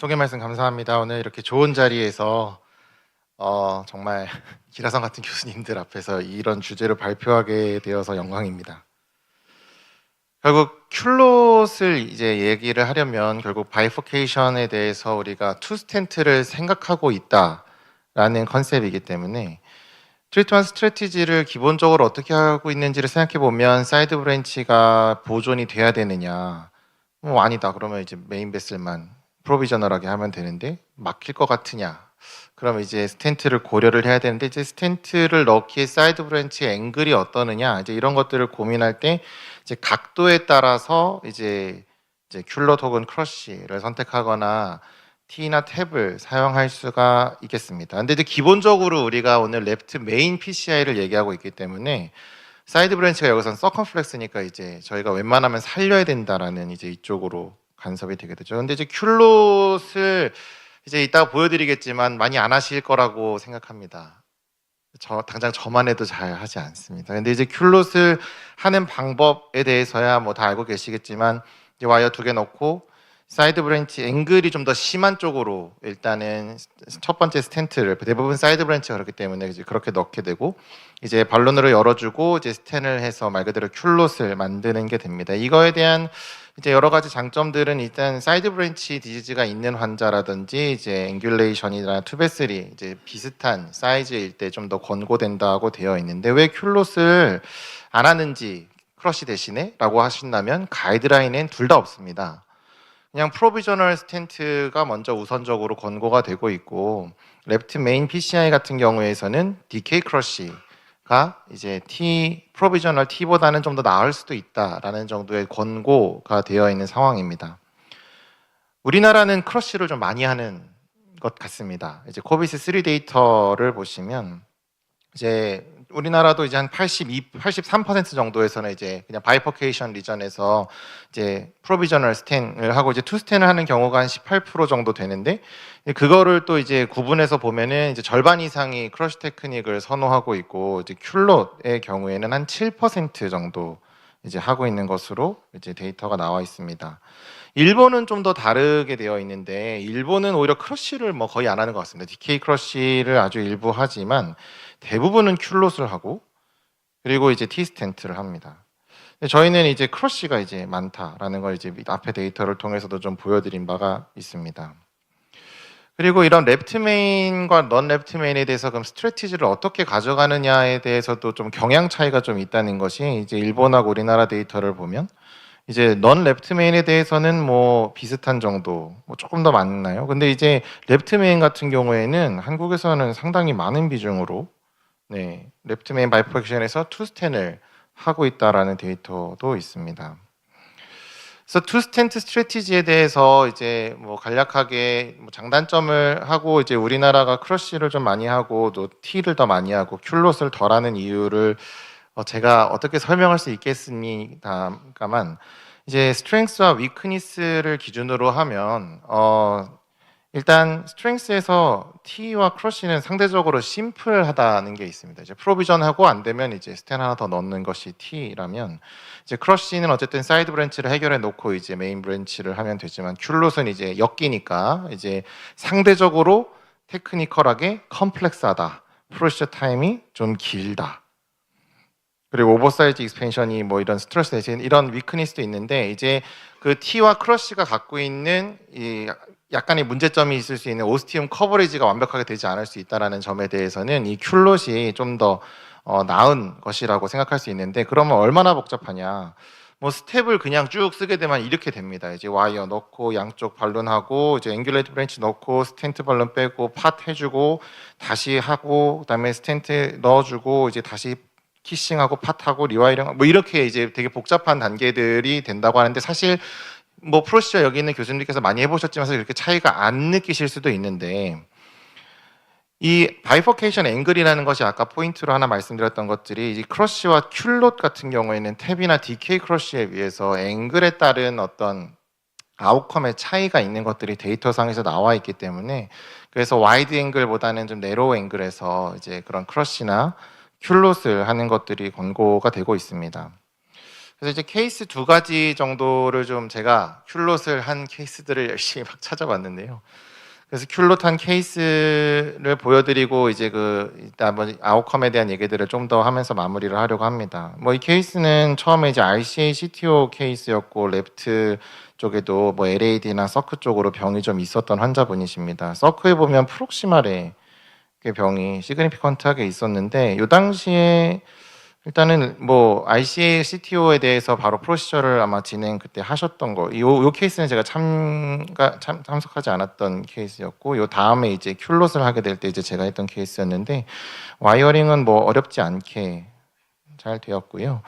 소개 말씀 감사합니다. 오늘 이렇게 좋은 자리에서 정말 기라성 같은 교수님들 앞에서 이런 주제를 발표하게 되어서 영광입니다. 결국 큐롯을 이제 얘기를 하려면 결국 바이포케이션에 대해서 우리가 투 스탠트를 생각하고 있다라는 컨셉이기 때문에 트리트먼트 스트래티지를 기본적으로 어떻게 하고 있는지를 생각해 보면 사이드 브랜치가 보존이 돼야 되느냐, 아니다 그러면 이제 메인 베슬만 프로비저널하게 하면 되는데 막힐 것 같으냐, 그러면 이제 스텐트를 고려를 해야 되는데 이제 스텐트를 넣기에 사이드 브랜치의 앵글이 어떠느냐, 이제 이런 것들을 고민할 때 이제 각도에 따라서 이제 큘럿 혹은 크러쉬를 선택하거나 T나 탭을 사용할 수가 있겠습니다. 근데 이제 기본적으로 우리가 오늘 레프트 메인 PCI를 얘기하고 있기 때문에 사이드 브랜치가 여기서는 서컨플렉스니까 이제 저희가 웬만하면 살려야 된다라는 이제 이쪽으로 간섭이 되게 되죠. 근데 이제 큘롯을 이제 이따가 보여드리겠지만 많이 안 하실 거라고 생각합니다. 당장 저만 해도 잘 하지 않습니다. 근데 이제 큘롯을 하는 방법에 대해서야 뭐 다 알고 계시겠지만 이제 와이어 2개 넣고 사이드 브랜치 앵글이 좀 더 심한 쪽으로 일단은 첫 번째 스텐트를, 대부분 사이드 브랜치가 그렇기 때문에 이제 그렇게 넣게 되고 이제 발론으로 열어주고 이제 스텐을 해서 말 그대로 큘롯을 만드는 게 됩니다. 이거에 대한 이제 여러 가지 장점들은 일단 사이드 브랜치 디지즈가 있는 환자라든지 이제 앵귤레이션이나 투베슬이 이제 비슷한 사이즈일 때 좀 더 권고된다고 되어 있는데 왜 큘롯을 안 하는지 크러쉬 대신에 라고 하신다면 가이드라인엔 둘 다 없습니다. 그냥 프로비저널 스텐트가 먼저 우선적으로 권고가 되고 있고 레프트 메인 PCI 같은 경우에서는 DK 크러쉬가 이제 프로비저널 T보다는 좀 더 나을 수도 있다라는 정도의 권고가 되어 있는 상황입니다. 우리나라는 크러쉬를 좀 많이 하는 것 같습니다. 이제 코비스 3 데이터를 보시면 이제 우리나라도 이제 한 83% 정도에서는 이제 그냥 바이퍼케이션 리전에서 이제 프로비저널 스텐을 하고 이제 투 스텐을 하는 경우가 한 18% 정도 되는데 그거를 또 이제 구분해서 보면은 이제 절반 이상이 크러쉬 테크닉을 선호하고 있고 이제 큘롯의 경우에는 한 7% 정도 이제 하고 있는 것으로 이제 데이터가 나와 있습니다. 일본은 좀 더 다르게 되어 있는데 일본은 오히려 크러쉬를 뭐 거의 안 하는 것 같습니다. DK 크러쉬를 아주 일부 하지만 대부분은 큘롯을 하고 그리고 이제 T 스텐트를 합니다. 저희는 이제 크러쉬가 이제 많다라는 걸 이제 앞에 데이터를 통해서도 좀 보여드린 바가 있습니다. 그리고 이런 레프트 메인과 넌 레프트 메인에 대해서 그럼 스트래티지를 어떻게 가져가느냐에 대해서도 좀 경향 차이가 좀 있다는 것이 이제 일본하고 우리나라 데이터를 보면 이제 넌 레프트 메인에 대해서는 뭐 비슷한 정도, 뭐 조금 더 많나요? 근데 이제 레프트 메인 같은 경우에는 한국에서는 상당히 많은 비중으로 레프트 메인 바이퍼렉션에서 투 스텐을 하고 있다라는 데이터도 있습니다. 그래서 투 스텐트 스트래티지에 대해서 이제 뭐 간략하게 뭐 장단점을 하고 이제 우리나라가 크러쉬를 좀 많이 하고 또 T를 더 많이 하고 큘롯을 덜 하는 이유를 제가 어떻게 설명할 수 있겠습니다만 이제 스트렝스와 위크니스를 기준으로 하면 일단 스트렝스에서 T와 크러쉬는 상대적으로 심플하다는 게 있습니다. 이제 프로비전하고 안 되면 이제 스텐 하나 더 넣는 것이 T라면 이제 크러쉬는 어쨌든 사이드 브랜치를 해결해 놓고 이제 메인 브랜치를 하면 되지만 큘롯은 이제 엮이니까 이제 상대적으로 테크니컬하게 컴플렉스하다. 프로시저 타임이 좀 길다. 그리고 오버사이즈 익스펜션이 뭐 이런 스트레스 대신 이런 위크니스도 있는데 이제 그 T와 크러쉬가 갖고 있는 이 약간의 문제점이 있을 수 있는 오스티움 커버리지가 완벽하게 되지 않을 수 있다는 점에 대해서는 이 큘롯이 좀 더 나은 것이라고 생각할 수 있는데 그러면 얼마나 복잡하냐? 뭐 스텝을 그냥 쭉 쓰게 되면 이렇게 됩니다. 이제 와이어 넣고 양쪽 발론하고 이제 앵귤레이트 브랜치 넣고 스텐트 발론 빼고 팟 해주고 다시 하고 그다음에 스텐트 넣어주고 이제 다시 키싱하고 팟하고 리와이링 뭐 이렇게 이제 되게 복잡한 단계들이 된다고 하는데 사실 뭐 프로시저 여기 있는 교수님들께서 많이 해보셨지만 사실 그렇게 차이가 안 느끼실 수도 있는데 이 바이퍼케이션 앵글이라는 것이 아까 포인트로 하나 말씀드렸던 것들이 이 크러쉬와 큘롯 같은 경우에는 탭이나 DK 크러쉬에 비해서 앵글에 따른 어떤 아웃컴의 차이가 있는 것들이 데이터상에서 나와 있기 때문에 그래서 와이드 앵글보다는 좀 내로우 앵글에서 이제 그런 크러쉬나 큘롯을 하는 것들이 권고가 되고 있습니다. 그래서 이제 케이스 두 가지 정도를 좀 제가 큐롯을 한 케이스들을 열심히 막 찾아봤는데요. 그래서 큐롯 한 케이스를 보여드리고 이제 일단 뭐 아웃컴에 대한 얘기들을 좀 더 하면서 마무리를 하려고 합니다. 뭐 이 케이스는 처음에 이제 RCA CTO 케이스였고 레프트 쪽에도 뭐 LAD나 서크 쪽으로 병이 좀 있었던 환자분이십니다. 서크에 보면 프록시말에 병이 시그니피컨트하게 있었는데 이 당시에 일단은 뭐 RCA CTO에 대해서 바로 프로시저를 아마 진행 그때 하셨던 거. 요 케이스는 제가 참석하지 않았던 케이스였고, 요 다음에 이제 큐롯을 하게 될 때 이제 제가 했던 케이스였는데, 와이어링은 뭐 어렵지 않게 잘 되었고요.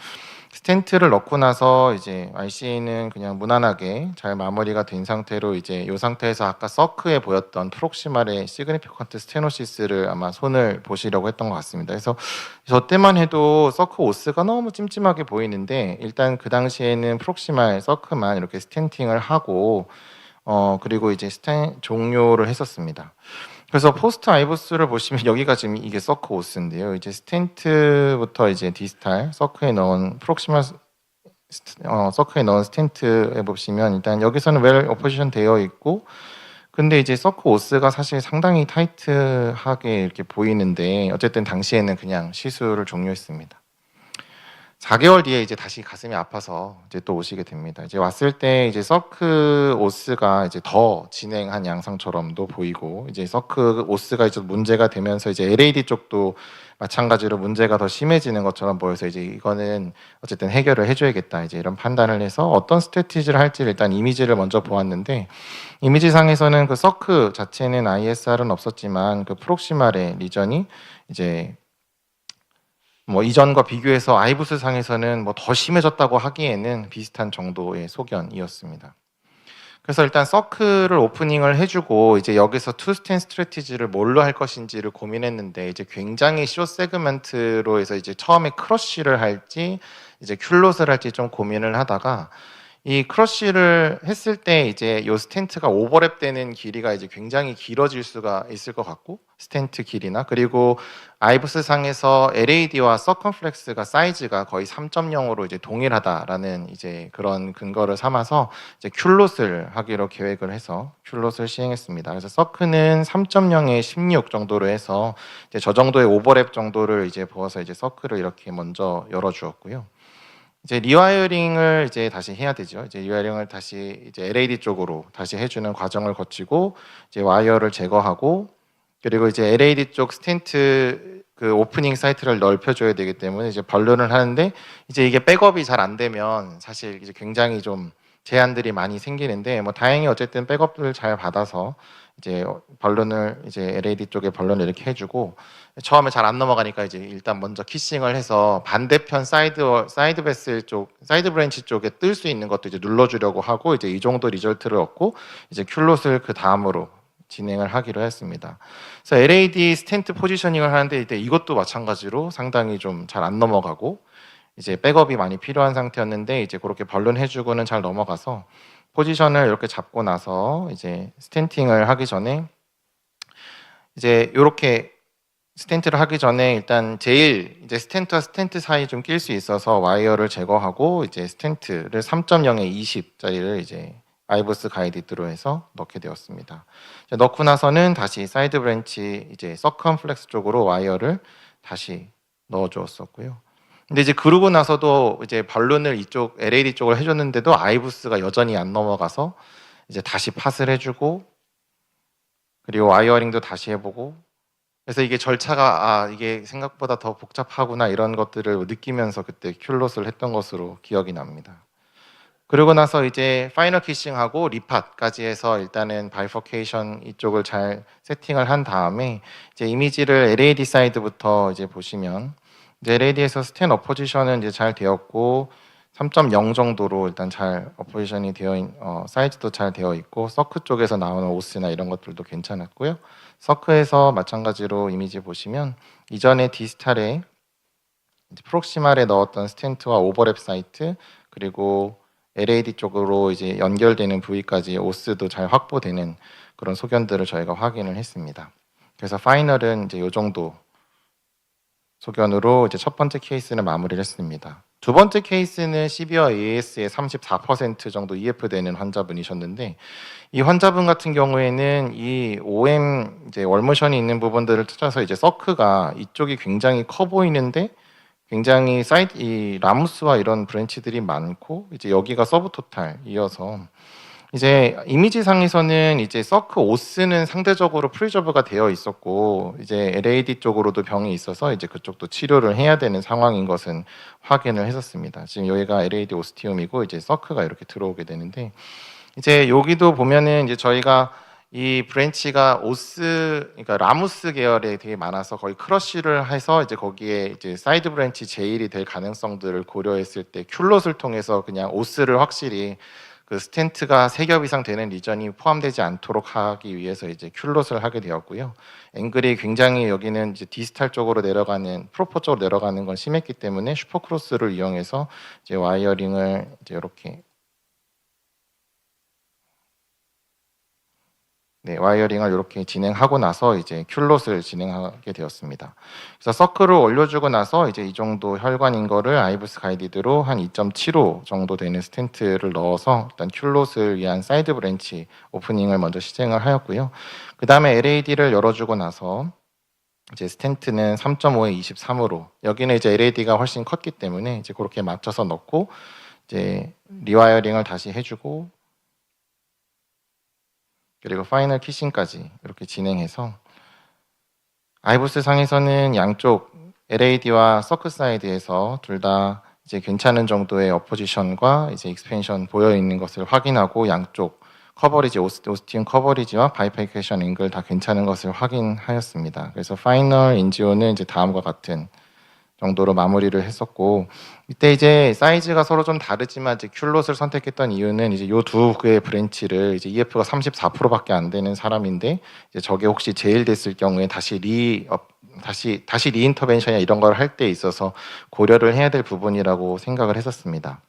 스텐트를 넣고 나서 이제 RCA는 그냥 무난하게 잘 마무리가 된 상태로 이제 이 상태에서 아까 서크에 보였던 프록시말의 시그니피컨트 스테노시스를 아마 손을 보시려고 했던 것 같습니다. 그래서 저 때만 해도 서크 오스가 너무 찜찜하게 보이는데 일단 그 당시에는 프록시말 서크만 이렇게 스텐팅을 하고 그리고 이제 스텐 종료를 했었습니다. 그래서 포스트 아이보스를 보시면 여기가 지금 이게 서크 오스인데요. 이제 스텐트부터 이제 디스탈 서크에 넣은 프록시멀 서크에 넣은 스텐트에 보시면 일단 여기서는 웰 오퍼지션 되어 있고 근데 이제 서크 오스가 사실 상당히 타이트하게 이렇게 보이는데 어쨌든 당시에는 그냥 시술을 종료했습니다. 4개월 뒤에 이제 다시 가슴이 아파서 이제 또 오시게 됩니다. 이제 왔을 때 이제 서크 오스가 이제 더 진행한 양상처럼도 보이고 이제 서크 오스가 이제 문제가 되면서 이제 LAD 쪽도 마찬가지로 문제가 더 심해지는 것처럼 보여서 이제 이거는 어쨌든 해결을 해줘야겠다 이제 이런 판단을 해서 어떤 스트래티지를 할지 일단 이미지를 먼저 보았는데 이미지상에서는 그 서크 자체는 ISR은 없었지만 그 프록시말의 리전이 이제 뭐 이전과 비교해서 아이부스 상에서는 뭐 더 심해졌다고 하기에는 비슷한 정도의 소견이었습니다. 그래서 일단 서클을 오프닝을 해주고 이제 여기서 투스텐 스트래티지를 뭘로 할 것인지를 고민했는데 이제 굉장히 쇼 세그먼트로 해서 이제 처음에 크러쉬를 할지 이제 큐롯을 할지 좀 고민을 하다가 이 크러쉬를 했을 때 이제 요 스텐트가 오버랩 되는 길이가 이제 굉장히 길어질 수가 있을 것 같고 스텐트 길이나 그리고 아이브스 상에서 LAD와 서컴플렉스가 사이즈가 거의 3.0으로 이제 동일하다라는 이제 그런 근거를 삼아서 이제 큐롯을 하기로 계획을 해서 큐롯을 시행했습니다. 그래서 서크는 3.0에 16 정도로 해서 이제 저 정도의 오버랩 정도를 이제 부어서 이제 서크를 이렇게 먼저 열어 주었고요. 이제 리와이어링을 이제 다시 해야 되죠. 이제 리와이어링을 다시 이제 LAD 쪽으로 다시 해주는 과정을 거치고 이제 와이어를 제거하고 그리고 이제 LAD 쪽 스텐트 그 오프닝 사이트를 넓혀줘야 되기 때문에 이제 벌룬을 하는데 이제 이게 백업이 잘 안 되면 사실 이제 굉장히 좀 제한들이 많이 생기는데 뭐 다행히 어쨌든 백업을 잘 받아서 이제 벌룬을 이제 LAD 쪽에 벌룬을 이렇게 해주고 처음에 잘 안 넘어가니까 이제 일단 먼저 키싱을 해서 반대편 사이드 베슬 쪽 사이드 브랜치 쪽에 뜰 수 있는 것도 이제 눌러주려고 하고 이제 이 정도 리절트를 얻고 이제 큐롯을 그 다음으로 진행을 하기로 했습니다. 그래서 LAD 스텐트 포지셔닝을 하는데 이때 이것도 마찬가지로 상당히 좀 잘 안 넘어가고 이제 백업이 많이 필요한 상태였는데 이제 그렇게 벌룬 해주고는 잘 넘어가서 포지션을 이렇게 잡고 나서 이제 스텐팅을 하기 전에 이제 이렇게 스텐트를 하기 전에 일단 제일 이제 스텐트와 스텐트 사이 좀 낄 수 있어서 와이어를 제거하고 이제 스텐트를 3.0에 20짜리를 이제 아이보스 가이디드로 해서 넣게 되었습니다. 넣고 나서는 다시 사이드 브랜치 이제 서컴플렉스 쪽으로 와이어를 다시 넣어 주었었고요. 근데 이제 그러고 나서도 이제 발룬을 이쪽 LAD 쪽을 해줬는데도 아이부스가 여전히 안 넘어가서 이제 다시 팟을 해주고 그리고 와이어링도 다시 해보고 그래서 이게 절차가 이게 생각보다 더 복잡하구나 이런 것들을 느끼면서 그때 큐롯을 했던 것으로 기억이 납니다. 그러고 나서 이제 파이널 키싱하고 리팟까지 해서 일단은 바이퍼케이션 이쪽을 잘 세팅을 한 다음에 이제 이미지를 LAD 사이드부터 이제 보시면 이제 LAD에서 스탠 어포지션은 이제 잘 되었고 3.0 정도로 일단 잘 어포지션이 사이즈도 잘 되어 있고 서크 쪽에서 나오는 오스나 이런 것들도 괜찮았고요. 서크에서 마찬가지로 이미지 보시면 이전에 디스탈에 프록시말에 넣었던 스텐트와 오버랩 사이트 그리고 LAD 쪽으로 이제 연결되는 부위까지 오스도 잘 확보되는 그런 소견들을 저희가 확인을 했습니다. 그래서 파이널은 이제 이 정도 소견으로 이제 첫 번째 케이스는 마무리를 했습니다. 두 번째 케이스는 시비어 AS의 34% 정도 EF 되는 환자분이셨는데, 이 환자분 같은 경우에는 이 OM 이제 월모션이 있는 부분들을 찾아서 이제 서크가 이쪽이 굉장히 커 보이는데 굉장히 사이드 이 라무스와 이런 브랜치들이 많고 이제 여기가 서브토탈이어서 이제 이미지상에서는 이제 서크 오스는 상대적으로 프리저브가 되어 있었고 이제 LAD 쪽으로도 병이 있어서 이제 그쪽도 치료를 해야 되는 상황인 것은 확인을 했었습니다. 지금 여기가 LAD 오스티움이고 이제 서크가 이렇게 들어오게 되는데 이제 여기도 보면은 이제 저희가 이 브랜치가 오스 그러니까 라무스 계열에 되게 많아서 거의 크러쉬를 해서 이제 거기에 이제 사이드 브랜치 제일이 될 가능성들을 고려했을 때 큘롯을 통해서 그냥 오스를 확실히 그 스텐트가 3겹 이상 되는 리전이 포함되지 않도록 하기 위해서 이제 큘롯을 하게 되었고요. 앵글이 굉장히 여기는 이제 디스탈 쪽으로 내려가는 프로포 쪽으로 내려가는 건 심했기 때문에 슈퍼크로스를 이용해서 이제 와이어링을 이제 이렇게 와이어링을 이렇게 진행하고 나서 이제 큘롯을 진행하게 되었습니다. 그래서 서클을 올려주고 나서 이제 이 정도 혈관인 거를 아이브스 가이디드로 한 2.75 정도 되는 스텐트를 넣어서 일단 큘롯을 위한 사이드 브랜치 오프닝을 먼저 시행을 하였고요. 그 다음에 LAD를 열어주고 나서 이제 스텐트는 3.5에 23으로 여기는 이제 LAD가 훨씬 컸기 때문에 이제 그렇게 맞춰서 넣고 이제 리와이어링을 다시 해주고 그리고 파이널 키싱까지 이렇게 진행해서 아이보스 상에서는 양쪽 LAD와 서크 사이드에서 둘 다 이제 괜찮은 정도의 어포지션과 이제 익스펜션 보여 있는 것을 확인하고 양쪽 커버리지 오스티움 커버리지와 바이페이케이션 앵글 다 괜찮은 것을 확인하였습니다. 그래서 파이널 인지오는 이제 다음과 같은 정도로 마무리를 했었고 이때 이제 사이즈가 서로 좀 다르지만 이제 큘롯을 선택했던 이유는 이제 요 두 개의 브랜치를 이제 EF가 34%밖에 안 되는 사람인데 이제 저게 혹시 제일 됐을 경우에 다시 리인터벤션이나 이런 걸 할 때 있어서 고려를 해야 될 부분이라고 생각을 했었습니다.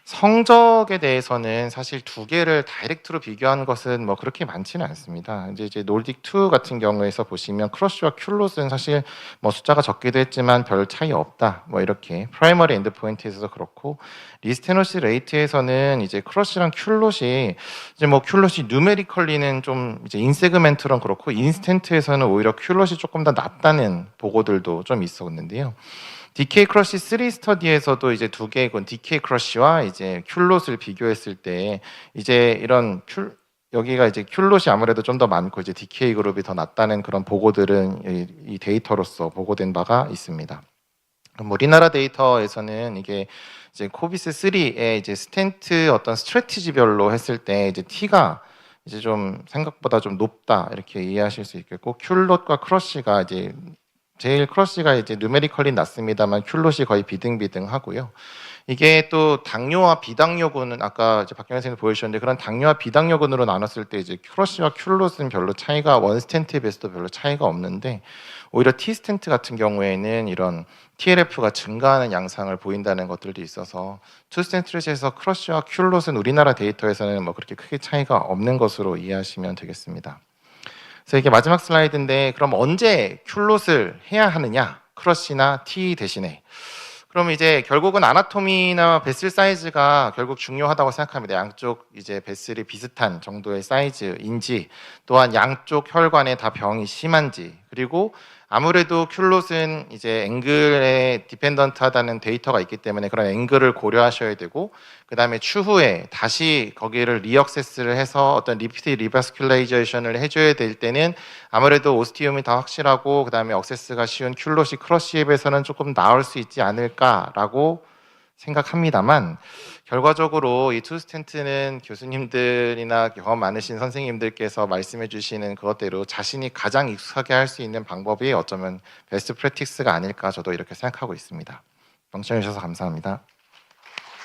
성적에 대해서는 사실 두 개를 다이렉트로 비교하는 것은 뭐 그렇게 많지는 않습니다. 이제 놀딕 2 같은 경우에서 보시면 크러쉬와 큘롯은 사실 뭐 숫자가 적기도 했지만 별 차이 없다. 뭐 이렇게 프라이머리 엔드 포인트에서도 그렇고 리스테노시 레이트에서는 이제 크러쉬랑 큘롯이 이제 뭐 큘롯이 누메리컬리는 좀 이제 인세그멘트랑 그렇고 인스텐트에서는 오히려 큘롯이 조금 더 낫다는 보고들도 좀 있었는데요. DK 크러쉬 3 스터디에서도 이제 두 개의 DK 크러쉬와 이제 큘롯을 비교했을 때 이제 이런 여기가 이제 큘롯이 아무래도 좀 더 많고 이제 DK 그룹이 더 낫다는 그런 보고들은 이 데이터로서 보고된 바가 있습니다. 뭐 우리나라 데이터에서는 이게 이제 코비스 3의 이제 스텐트 어떤 스트래티지별로 했을 때 이제 T가 이제 좀 생각보다 좀 높다 이렇게 이해하실 수 있겠고 큘롯과 크러쉬가 이제 제일 크러쉬가 이제 누메리컬리 낮습니다만 큘롯이 거의 비등비등하고요. 이게 또 당뇨와 비당뇨군은 아까 이제 박경현 선생님 보여주셨는데 그런 당뇨와 비당뇨군으로 나눴을 때 이제 크러쉬와 큘롯은 별로 차이가 원 스텐트에 비해서도 별로 차이가 없는데 오히려 T 스텐트 같은 경우에는 이런 TLF가 증가하는 양상을 보인다는 것들도 있어서 투 스텐트에서 크러쉬와 큘롯은 우리나라 데이터에서는 뭐 그렇게 크게 차이가 없는 것으로 이해하시면 되겠습니다. 그래서 이게 마지막 슬라이드인데 그럼 언제 큘롯을 해야 하느냐? 크러쉬나 T 대신에. 그럼 이제 결국은 아나토미나 베슬 사이즈가 결국 중요하다고 생각합니다. 양쪽 이제 베슬이 비슷한 정도의 사이즈인지 또한 양쪽 혈관에 다 병이 심한지 그리고 아무래도 큘롯은 이제 앵글에 디펜던트하다는 데이터가 있기 때문에 그런 앵글을 고려하셔야 되고 그 다음에 추후에 다시 거기를 리억세스를 해서 어떤 리피트 리바스큘레이제이션을 해줘야 될 때는 아무래도 오스티움이 더 확실하고 그 다음에 억세스가 쉬운 큘롯이 크러쉬에 비해서는 조금 나을 수 있지 않을까라고 생각합니다만 결과적으로 이 투스텐트는 교수님들이나 경험 많으신 선생님들께서 말씀해 주시는 그것대로 자신이 가장 익숙하게 할 수 있는 방법이 어쩌면 베스트 프랙티스가 아닐까 저도 이렇게 생각하고 있습니다. 경청해 주셔서 감사합니다.